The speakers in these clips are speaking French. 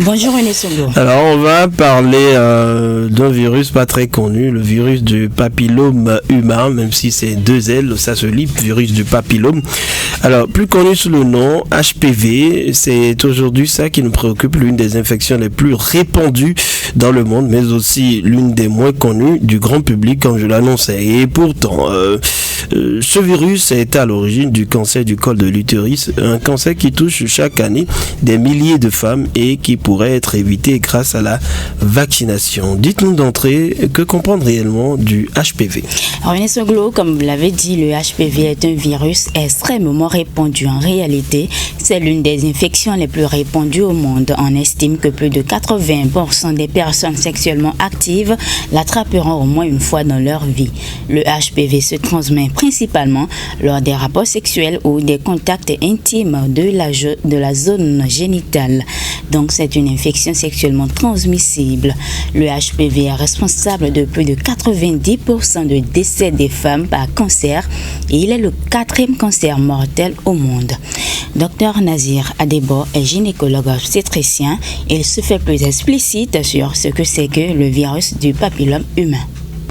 Bonjour René Songo. Alors on va parler d'un virus pas très connu, le virus du papillome humain, même si c'est 2 L, ça se lit, virus du papillome. Alors plus connu sous le nom HPV, c'est aujourd'hui ça qui nous préoccupe, l'une des infections les plus répandues dans le monde, mais aussi l'une des moins connues du grand public, comme je l'annonçais. Et pourtant, ce virus est à l'origine du cancer du col de l'utérus, un cancer qui touche chaque année des milliers de femmes et qui pourrait être évité grâce à la vaccination. Dites-nous d'entrée, que comprendre réellement du HPV? René Songo, comme vous l'avez dit, le HPV est un virus extrêmement répandu. En réalité, c'est l'une des infections les plus répandues au monde. On estime que plus de 80% des personnes sexuellement actives l'attraperont au moins une fois dans leur vie. Le HPV se transmet principalement lors des rapports sexuels ou des contacts intimes de la zone génitale. Donc c'est une infection sexuellement transmissible. Le HPV est responsable de plus de 90% de décès des femmes par cancer et il est le 4e cancer mortel au monde. Dr Nazir Adebo est gynécologue obstétricien et il se fait plus explicite sur ce que c'est que le virus du papillome humain.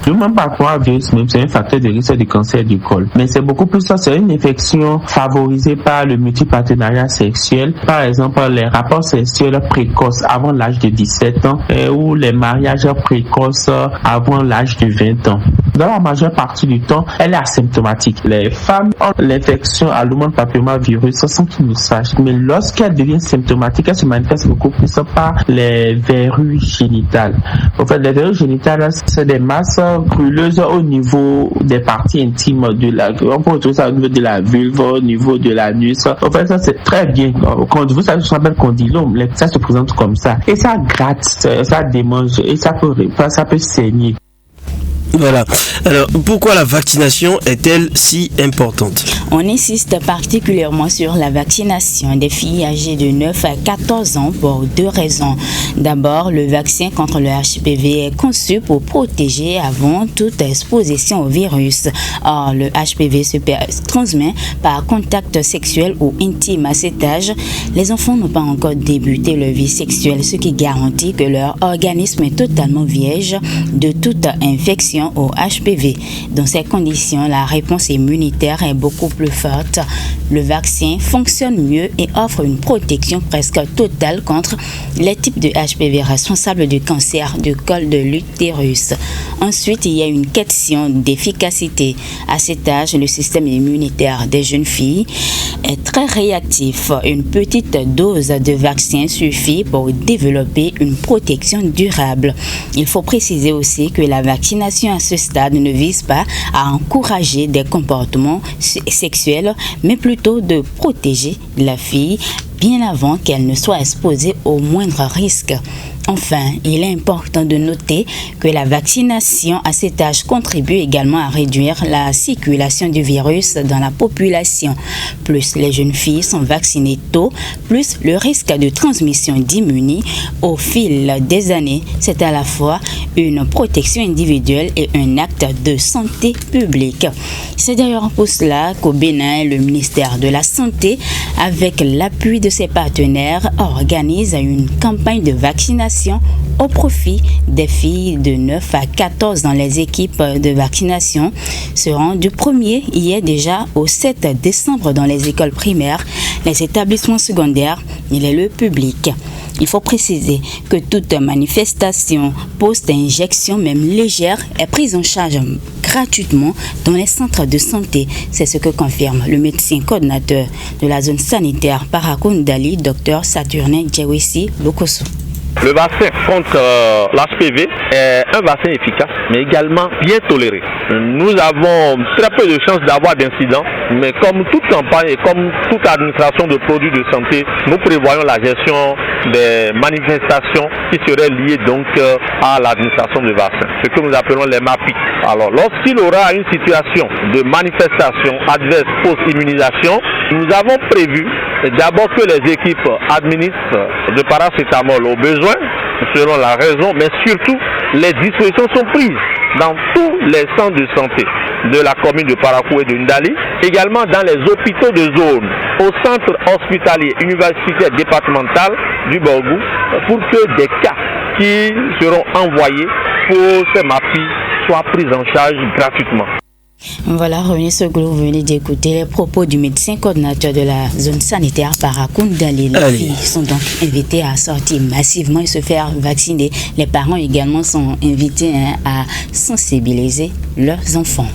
L'humain papillomavirus même, c'est un facteur de risque du cancer du col. Mais c'est beaucoup plus ça, c'est une infection favorisée par le multipartenariat sexuel. Par exemple, les rapports sexuels précoces avant l'âge de 17 ans ou les mariages précoces avant l'âge de 20 ans. Dans la majeure partie du temps, elle est asymptomatique. Les femmes ont l'infection à l'humain papillomavirus sans qu'ils le sachent. Mais lorsqu'elle devient symptomatique, elle se manifeste beaucoup plus par les verrues génitales. En fait, les verrues génitales, c'est des masses brûleuse au niveau des parties intimes de la, on peut retrouver ça au niveau de la vulve, au niveau de l'anus. En fait, ça c'est très bien. Quand vous savez, ça s'appelle condylome, ça se présente comme ça. Et ça gratte, ça démange et ça peut saigner. Voilà. Alors, pourquoi la vaccination est-elle si importante? On insiste particulièrement sur la vaccination des filles âgées de 9 à 14 ans pour 2 raisons. D'abord, le vaccin contre le HPV est conçu pour protéger avant toute exposition au virus. Or, le HPV se transmet par contact sexuel ou intime à cet âge. Les enfants n'ont pas encore débuté leur vie sexuelle, ce qui garantit que leur organisme est totalement vierge de toute infection au HPV. Dans ces conditions, la réponse immunitaire est beaucoup plus forte. Le vaccin fonctionne mieux et offre une protection presque totale contre les types de HPV responsables du cancer du col de l'utérus. Ensuite, il y a une question d'efficacité. À cet âge, le système immunitaire des jeunes filles est très réactif. Une petite dose de vaccin suffit pour développer une protection durable. Il faut préciser aussi que la vaccination à ce stade ne vise pas à encourager des comportements sexuels, mais plutôt de protéger la fille bien avant qu'elle ne soit exposée au moindre risque. Enfin, il est important de noter que la vaccination à cet âge contribue également à réduire la circulation du virus dans la population. Plus les jeunes filles sont vaccinées tôt, plus le risque de transmission diminue au fil des années. C'est à la fois une protection individuelle et un acte de santé publique. C'est d'ailleurs pour cela qu'au Bénin, le ministère de la Santé, avec l'appui de ses partenaires, organise une campagne de vaccination au profit des filles de 9 à 14 dans les équipes de vaccination seront du 1er hier déjà au 7 décembre dans les écoles primaires, les établissements secondaires et les lieux publics. Il faut préciser que toute manifestation post-injection, même légère, est prise en charge gratuitement dans les centres de santé. C'est ce que confirme le médecin coordinateur de la zone sanitaire Parakoundali, Dr Saturnin Djewisi Lokoso. Le vaccin contre l'HPV est un vaccin efficace, mais également bien toléré. Nous avons très peu de chances d'avoir d'incidents, mais comme toute campagne et comme toute administration de produits de santé, nous prévoyons la gestion des manifestations qui seraient liées donc à l'administration du vaccin, ce que nous appelons les MAPI. Alors, lorsqu'il y aura une situation de manifestation adverse post-immunisation, nous avons prévu d'abord que les équipes administrent de paracétamol au besoin, selon la raison, mais surtout, les dispositions sont prises dans tous les centres de santé de la commune de Parakou et de Ndali, également dans les hôpitaux de zone au centre hospitalier universitaire départemental du Borgou pour que des cas qui seront envoyés pour ces MAPI soient pris en charge gratuitement. Voilà, revenez sur le groupe, vous venez d'écouter les propos du médecin coordinateur de la zone sanitaire Parakoundali. Les filles sont donc invitées à sortir massivement et se faire vacciner. Les parents également sont invités à sensibiliser leurs enfants.